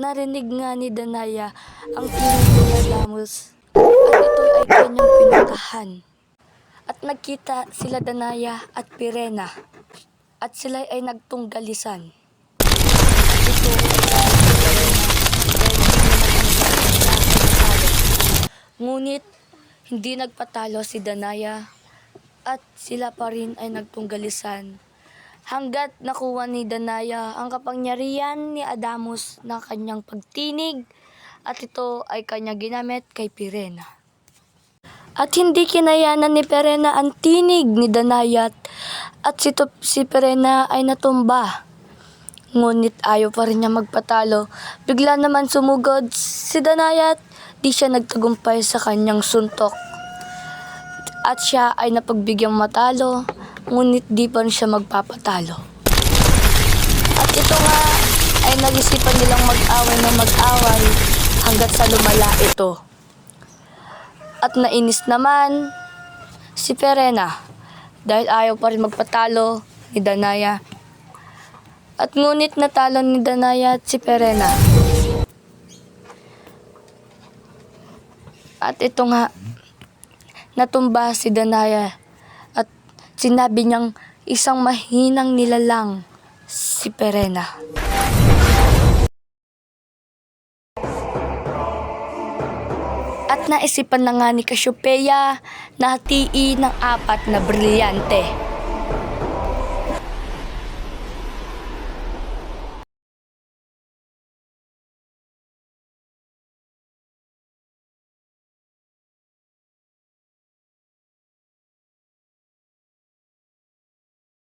narinig nga ni Danaya ang tinig ni Adamus at ito ay kanyang pinuntahan. At nagkita sila Danaya at Pirena at sila ay nagtunggalisan. At ito ay sabi ni Pirena ngunit hindi nagpatalo si Danaya at sila pa rin ay nagtunggalisan hanggat nakuha ni Danaya ang kapangyarihan ni Adamus na kanyang pagtinig at ito ay kanya ginamit kay Pirena. At hindi kinayanan ni Pirena ang tinig ni Danaya at si Pirena ay natumba. Ngunit ayaw pa rin niya magpatalo. Bigla naman sumugod si Danaya at di siya nagtagumpay sa kanyang suntok. At siya ay napagbigyang matalo, ngunit di pa rin siya magpapatalo. At ito nga ay nag-isipan nilang mag-away na mag-away hanggat sa lumala ito. At nainis naman si Pirena dahil ayaw pa rin magpatalo ni Danaya. At ngunit natalo ni Danaya at si Pirena. At ito nga, natumba si Danaya at sinabi niyang isang mahinang nilalang si Pirena. At naisipan na nga ni Cassiopeia na hatiin ng 4 na brilyante